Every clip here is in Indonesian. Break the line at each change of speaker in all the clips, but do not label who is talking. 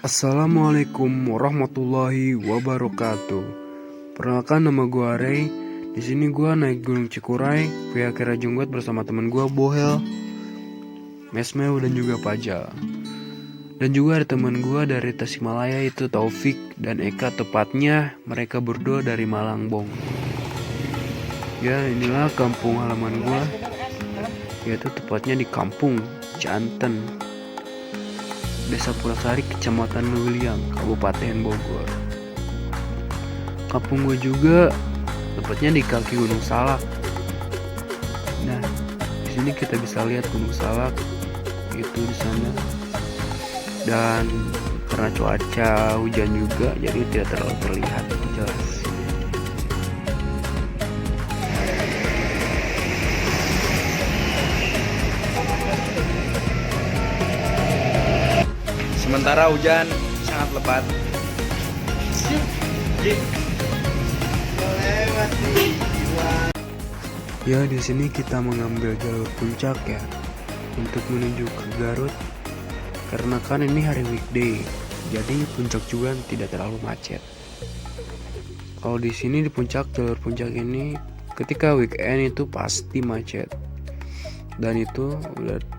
Assalamualaikum warahmatullahi wabarakatuh. Perkenalkan, nama gue Ray. Di sini gue naik Gunung Cikuray via Kera Jenggot bersama teman gue Bohel, Mesmeu dan juga Pajal. Dan juga ada teman gue dari Tasikmalaya, itu Taufik dan Eka. Tepatnya mereka berdua dari Malangbong. Ya, inilah kampung halaman gue, yaitu tepatnya di Kampung Janten, Desa Pulasari, Kecamatan Leuliang, Kabupaten Bogor. Kampung gue juga tepatnya di kaki Gunung Salak. Nah, di sini kita bisa lihat Gunung Salak itu di sana. Dan karena cuaca hujan juga, jadi tidak terlalu terlihat jelas.
Sementara hujan sangat lebat.
Ya, di sini kita mengambil jalur puncak ya untuk menuju ke Garut. Karena kan ini hari weekday, jadi puncak juga tidak terlalu macet. Kalau di sini di puncak, jalur puncak ini ketika weekend itu pasti macet. Dan itu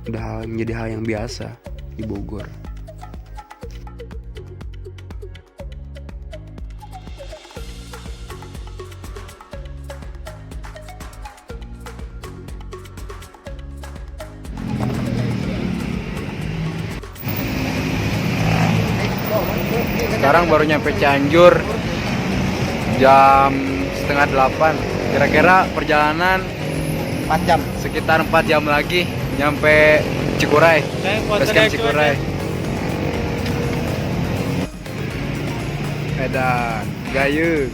udah menjadi hal yang biasa di Bogor.
Sekarang baru nyampe Cianjur jam 7:30. Kira-kira perjalanan
4 jam.
sekitar 4 jam lagi nyampe Cikuray. Basecamp Cikuray. Edan, gayu.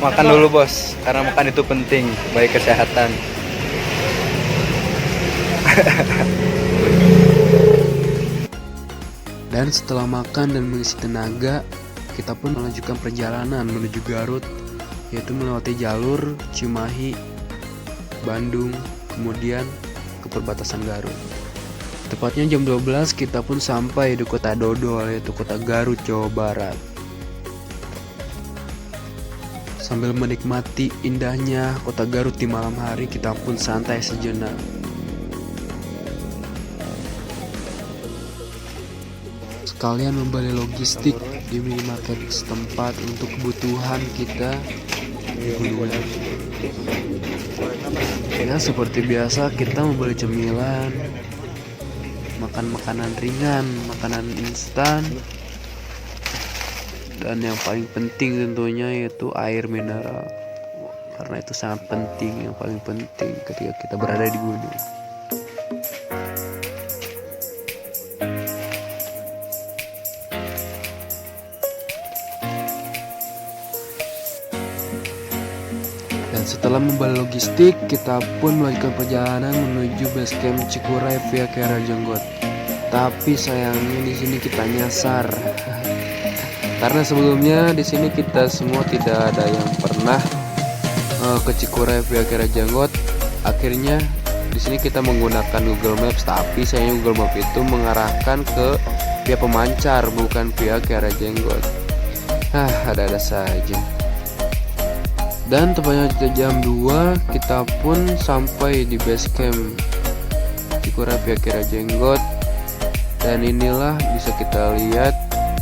Makan dulu bos, karena makan itu penting bagi kesehatan.
Dan setelah makan dan mengisi tenaga, kita pun melanjutkan perjalanan menuju Garut, yaitu melewati jalur Cimahi, Bandung, kemudian ke perbatasan Garut. Tepatnya jam 12 kita pun sampai di kota Dodol, yaitu kota Garut, Jawa Barat. Sambil menikmati indahnya kota Garut di malam hari, kita pun santai sejenak. Sekalian membeli logistik di minimarket setempat untuk kebutuhan kita di gunungan. Ya, seperti biasa kita membeli cemilan, makan makanan ringan, makanan instan, dan yang paling penting tentunya yaitu air mineral, karena itu sangat penting, yang paling penting ketika kita berada di gunung. Dan setelah membeli logistik, kita pun melanjutkan perjalanan menuju basecamp Cikuray via Kera Jenggot. Tapi sayangnya di sini kita nyasar. Karena sebelumnya di sini kita semua tidak ada yang pernah ke Cikuray via Kera Jenggot. Akhirnya di sini kita menggunakan Google Maps, tapi sayangnya Google Maps itu mengarahkan ke via Pemancar, bukan via Kera Jenggot. Ada-ada saja. Dan tepatnya jam 2 kita pun sampai di basecamp Cikuray via Kera Jenggot. Dan inilah bisa kita lihat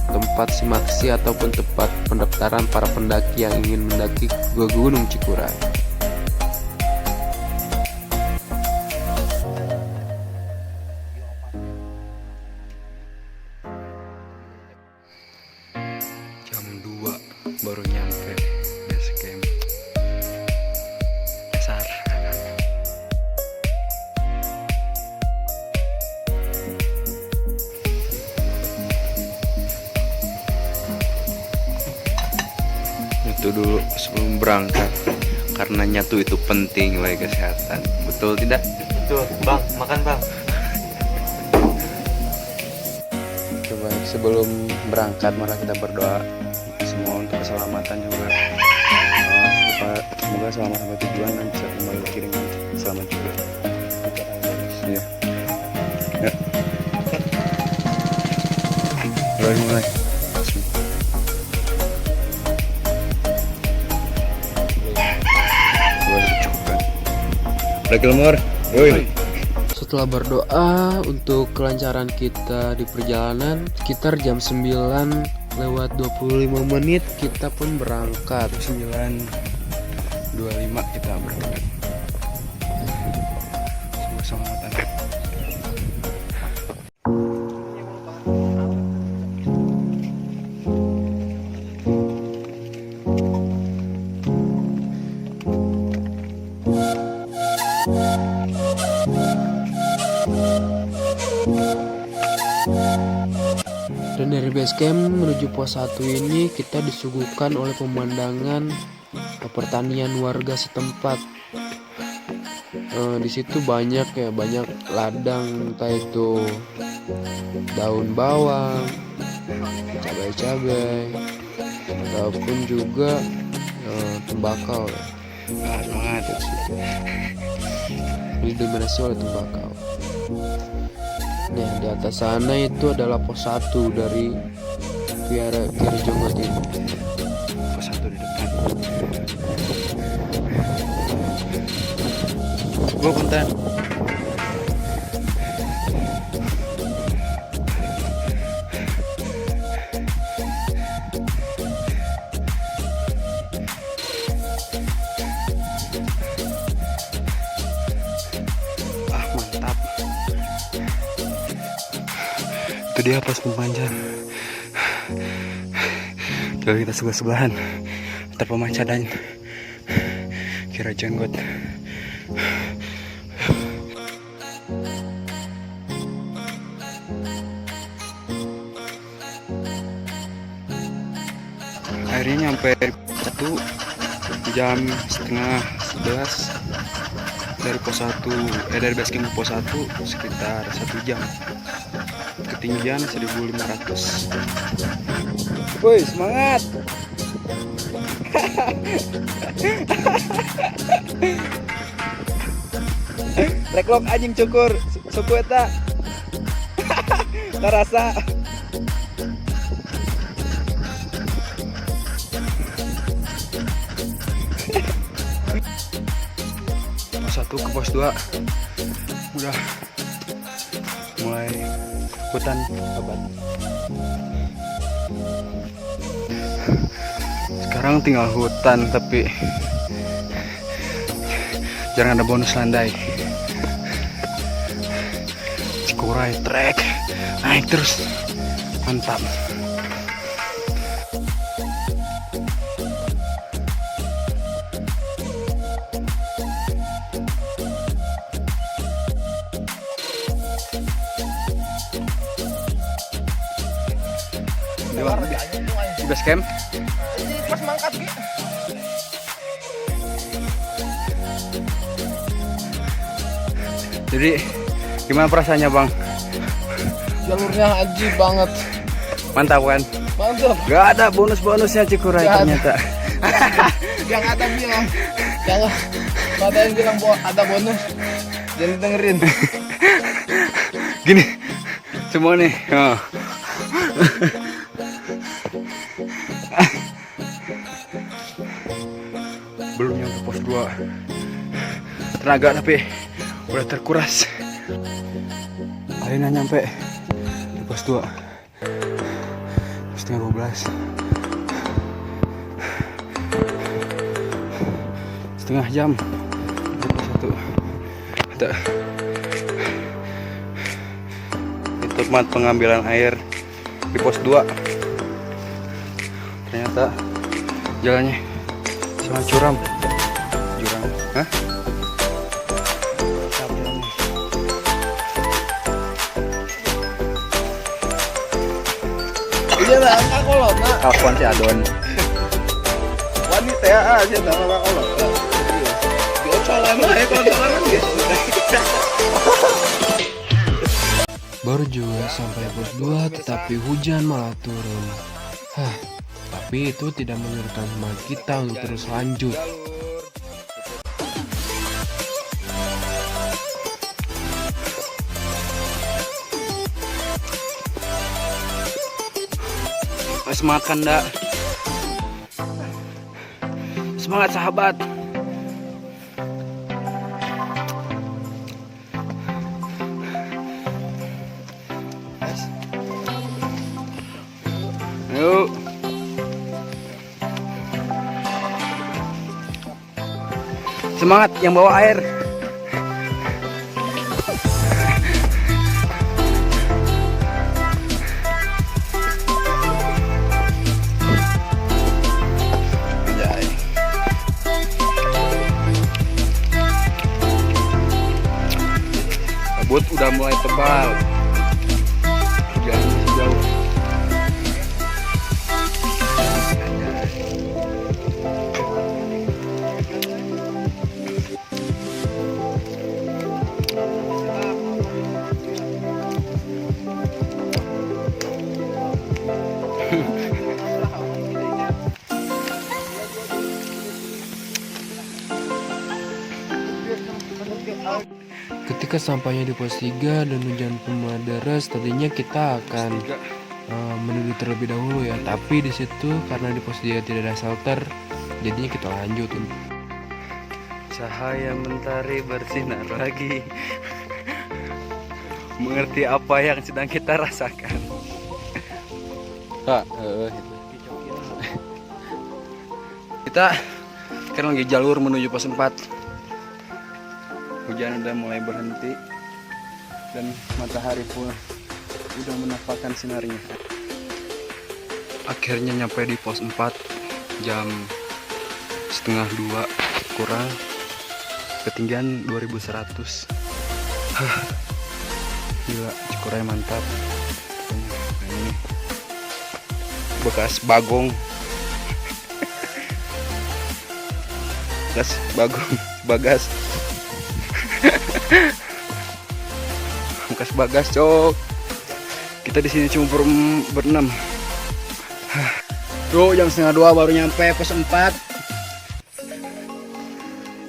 tempat simaksi ataupun tempat pendaftaran para pendaki yang ingin mendaki ke Gunung Cikuray.
Jam 2 baru nyampe basecamp. Dasar. Itu dulu sebelum berangkat, karena nyatu itu penting bagi kesehatan. Betul tidak?
Betul, Bang. Makan, Bang.
Coba sebelum berangkat mari kita berdoa semua untuk keselamatan juga. Semoga selamat sampai tujuan dan bisa kembali lagi dengan selamat juga. Iya. Ya. mulai. Lagi lemur. Yoi.
Setelah berdoa untuk kelancaran kita di perjalanan, sekitar jam 9:25 kita pun berangkat.
9:25 kita berangkat. Semangat.
Dan dari base camp menuju pos 1 ini kita disuguhkan oleh pemandangan pertanian warga setempat. Di situ banyak ladang, entah itu daun bawang, cabai-cabai, ataupun juga tembakau.
Semangat.
Didominasi oleh tembakau. Nah, di atas sana itu adalah pos 1 dari Kiara Jonggot ini.
Pos 1 di depan. Gua konten. Mantap. Itu dia pos pemancar. Kalau kita sebelah-sebelahan, ntar pemancar dan Kiara Jonggot. Akhirnya nyampe satu jam setengah 11 dari pos 1 dari base camp ke pos 1 sekitar 1 jam. Ketinggian 1500. Woi, semangat. Reklok anjing cukur suku eta. Terasa. Pos 1 ke pos 2 udah mulai hutan lebat. Sekarang tinggal hutan tapi jarang ada bonus landai. Cikuray trek naik terus, mantap. Di base camp
Pas mangkat gitu.
jadi gimana perasaannya bang?
Jalurnya haji banget.
Mantap kan?
Mantap.
Gak ada bonus-bonusnya Cikuray ternyata.
Yang ada bilang, jangan ada yang bilang ada bonus. Jangan dengerin.
Gini semua nih. Oh. Belum nyampe pos 2. Tenaga tapi udah terkuras. Akhirnya nyampe di pos 2 setengah 12. Setengah jam di pos 1. Ada itu tempat pengambilan air di pos 2. Ternyata jalannya sangat curam. Hah?
Iya lah, aku loh, nak.
Kapan si adon?
Wanita ya, aja nama Allah. Diocol emang ya kalau jalan gitu.
Baru juga sampai pos 2 tetapi hujan malah turun. Tapi itu tidak menyurutkan semangat kita untuk terus lanjut.
Semangat Kanda. Semangat sahabat. Yuk. Semangat yang bawa air. Anjay. Kabut udah mulai tebal. Hujan masih jauh.
Ketika sampainya di pos 3 dan hujan pun mulai deras, tadinya kita akan menuju terlebih dahulu ya. Tapi di situ karena di pos 3 tidak ada shelter, jadinya kita lanjutin.
Cahaya mentari bersinar lagi. Mengerti apa yang sedang kita rasakan. Kita sekarang lagi jalur menuju pos 4. Hujan udah mulai berhenti dan matahari pun udah menampakkan sinarnya. Akhirnya nyampe di pos 4 jam setengah 2 kurang, ketinggian 2100. Gila, Cikuray mantap. Nah, ini bekas bagong. Bagas. Bekas bagas, cok. Kita di sini cuma berenam. Tuh jam setengah 2 baru nyampe pos 4.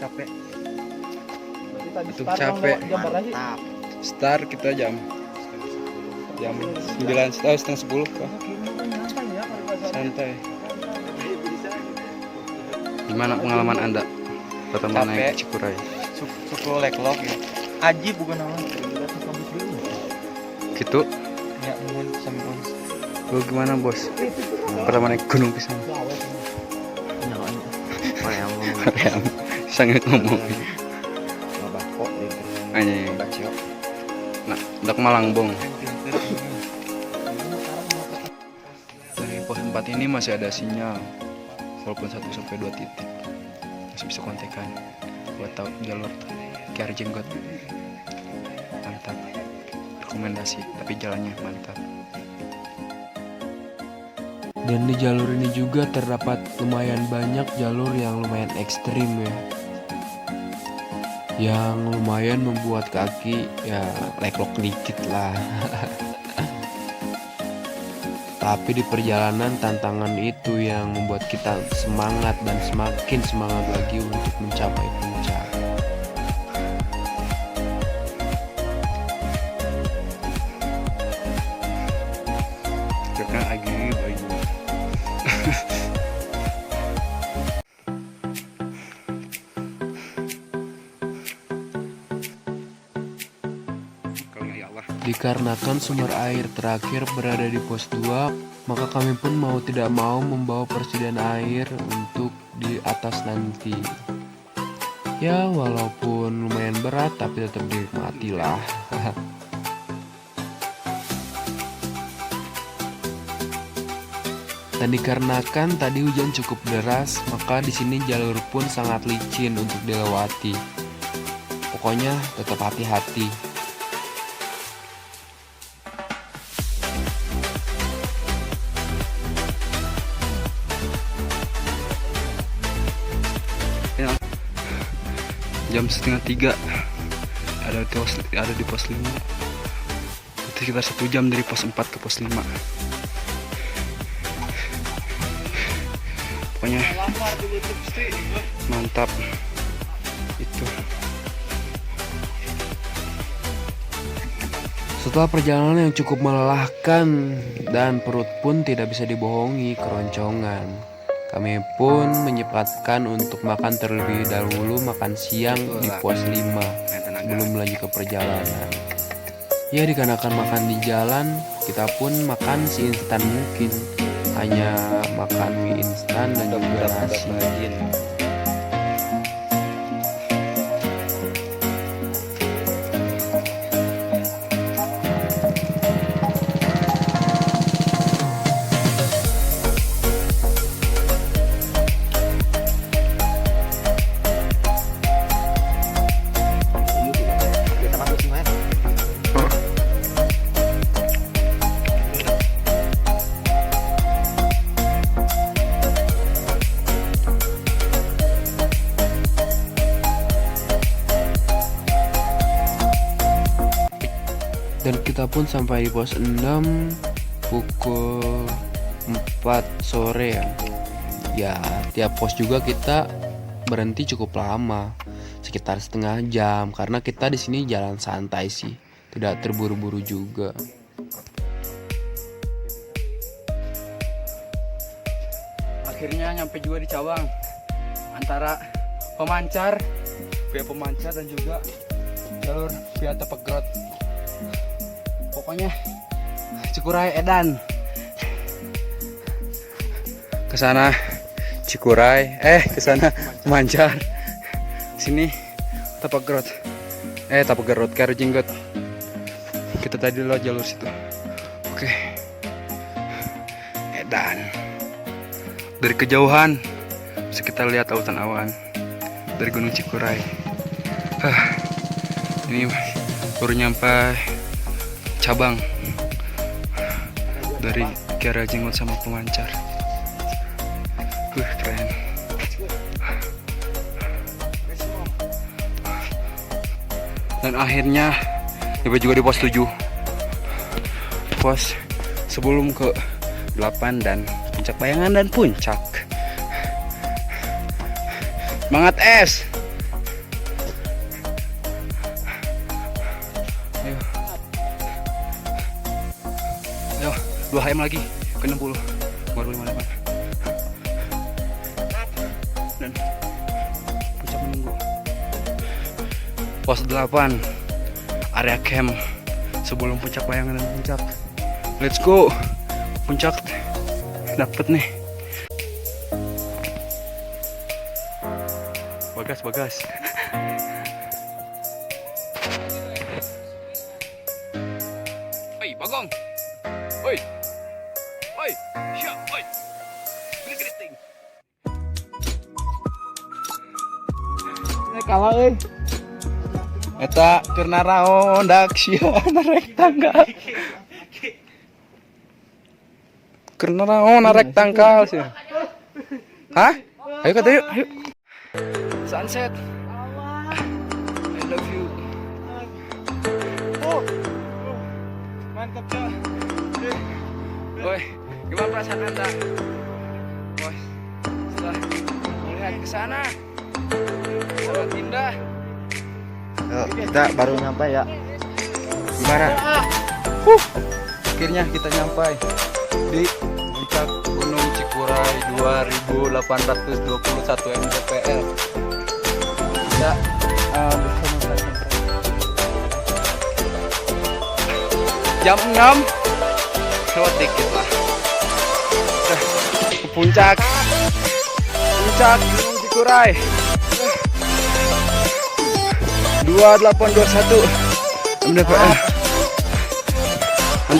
Capek. Itu capek.
Mantap.
Start kita jam 9 setengah 10 kok. Santai. Gimana pengalaman Anda pertama naik ke Cikuray?
Suku leklok ya. Aji bukan nama.
Gitu.
Ya, mungkin sama.
Lu gimana, Bos? Pertama naik gunung pisang. Yang sangat ngomong.
Mabako
Anjing. Nah, udah ke Malangbong. Dari pos 4 ini masih ada sinyal. Walaupun 1-2 titik. Masih bisa kontekan. Buat tahu jalur KR Jenggot. Mantap. Rekomendasi, tapi jalannya mantap.
Dan di jalur ini juga terdapat lumayan banyak jalur yang lumayan ekstrim ya, yang lumayan membuat kaki ya leklok dikit lah. Tapi di perjalanan tantangan itu yang membuat kita semangat dan semakin semangat lagi untuk mencapai puncak.
Karena lagi bayu.
Dikarenakan sumber air terakhir berada di pos 2, maka kami pun mau tidak mau membawa persediaan air untuk di atas nanti. Ya walaupun lumayan berat tapi tetap dinikmati lah. Dan dikarenakan tadi hujan cukup deras, maka di sini jalur pun sangat licin untuk dilewati. Pokoknya tetap hati-hati.
Jam setengah 3 ada di pos 5. Itu sekitar 1 jam dari pos 4 ke pos 5. Pokoknya mantap itu.
Setelah perjalanan yang cukup melelahkan dan perut pun tidak bisa dibohongi keroncongan, kami pun menyempatkan untuk makan terlebih dahulu makan siang di pos 5 sebelum melanjutkan perjalanan. Ya, dikarenakan makan di jalan, kita pun makan seinstan mungkin, hanya makan mie instan dan juga nasi. Dan kita pun sampai di pos 6 pukul 4 sore ya. Ya, tiap pos juga kita berhenti cukup lama, sekitar setengah jam, karena kita di sini jalan santai sih, tidak terburu-buru juga.
Akhirnya nyampe juga di Cawang, antara pemancar dan juga jalur via Tepegrot. Pokoknya Cikuray Edan. Kesana Cikuray, kesana Pemancar. Sini Tepegrot. Tepegrot Karo Jenggot. Kita tadi lewat jalur situ. Oke. Edan. Dari kejauhan bisa kita lihat lautan awan dari Gunung Cikuray. Ini baru nyampe cabang dari Kiara Jenggot sama Pemancar. Keren. Dan akhirnya tiba juga di pos 7. Pos sebelum ke 8 dan Puncak Bayangan dan Puncak. Semangat es. Ayo, 2 HM lagi ke 60 baru 58. Dan puncak menunggu. Pos 8 area camp sebelum Puncak Bayangan dan Puncak. Let's go. Puncak dapet nih. Bagas. Oi, Bagong. Oi. Siap, oi. Geriting.
Kalah euy.
Eta keur naraon dak sia narek tanggal. Keur naraon narek tanggal sia. Hah? Ayo kata yuk, ayo. Sunset. I love you.
Mantap ya.
Woi, gimana perasaan Anda? Bos, setelah melihat ke sana, sangat indah.
Yuk, kita baru nyampe ya.
Gimana? Akhirnya kita nyampe di Puncak Gunung Cikuray 2821 mdpl. Kita bersama jam 6 lewat dikit lah. Ke puncak Gunung Cikuray 2821 mdpl.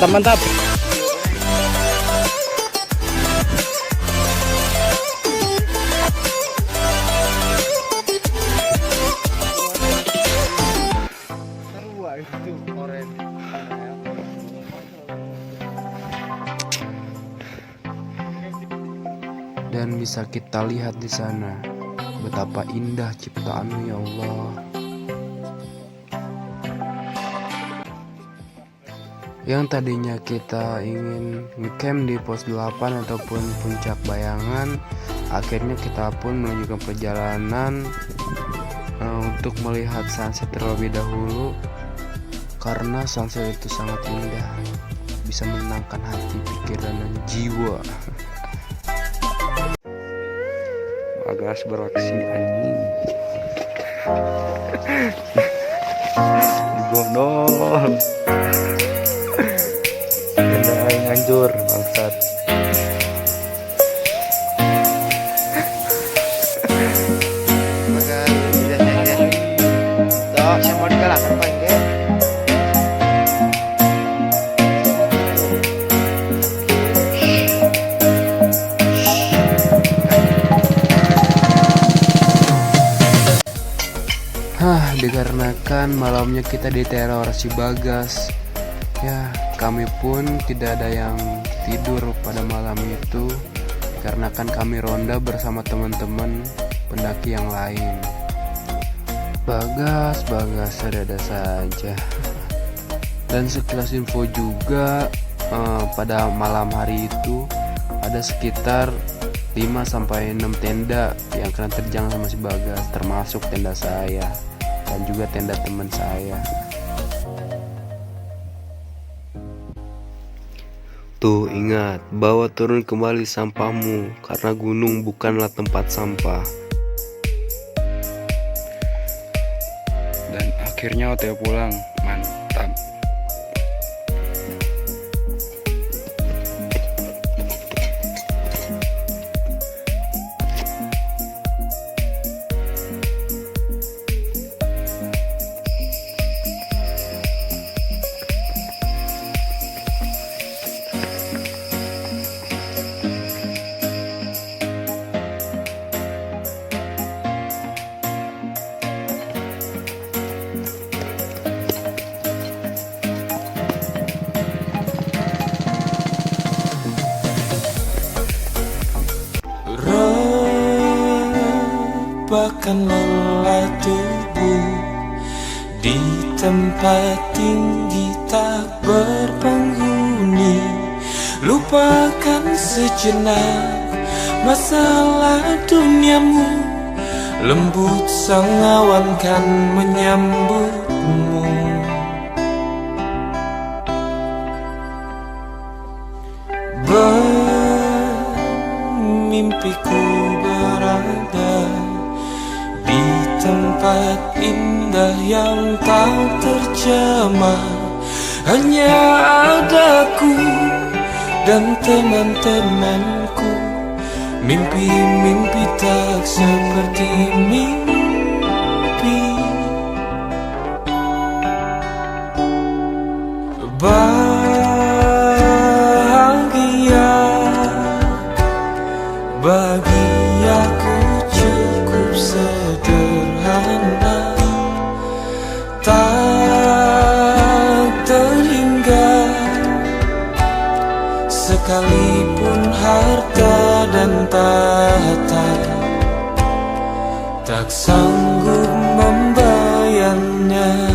Mantap.
Dan bisa kita lihat di sana betapa indah ciptaanmu ya Allah. Yang tadinya kita ingin ngecamp di pos 8 ataupun Puncak Bayangan, akhirnya kita pun melanjutkan perjalanan untuk melihat sunset terlebih dahulu. karena sunset itu sangat indah, bisa menenangkan hati, pikiran, dan jiwa.
Bagas beraksi anjing. Gondol. Tenda aing hancur bangsat.
Maka tidak ya. Toh, saya mau dikalahkan Pak Inge.
Dikarenakan malamnya kita diteror si Bagas, ya kami pun tidak ada yang tidur pada malam itu, karena kan kami ronda bersama teman-teman pendaki yang lain. Bagas ada saja. Dan sekilas info juga, pada malam hari itu ada sekitar 5-6 tenda yang kena terjang sama si Bagas, termasuk tenda saya dan juga tenda teman saya. Tuh ingat, bawa turun kembali sampahmu, karena gunung bukanlah tempat sampah.
Dan akhirnya OTW pulang, mantap.
Bahkan lelah tubuh di tempat tinggi tak berpenghuni. Lupakan sejenak masalah duniamu, lembut sang awan kan menyambutmu. Bermimpiku berada di tempat indah yang tak terjamah. Hanya adaku dan teman-temanku. Mimpi-mimpi tak seperti mimpi. Bahagia bagi aku cukup sederhana, tak terhingga sekalipun harta dan tahta tak sanggup membayarnya.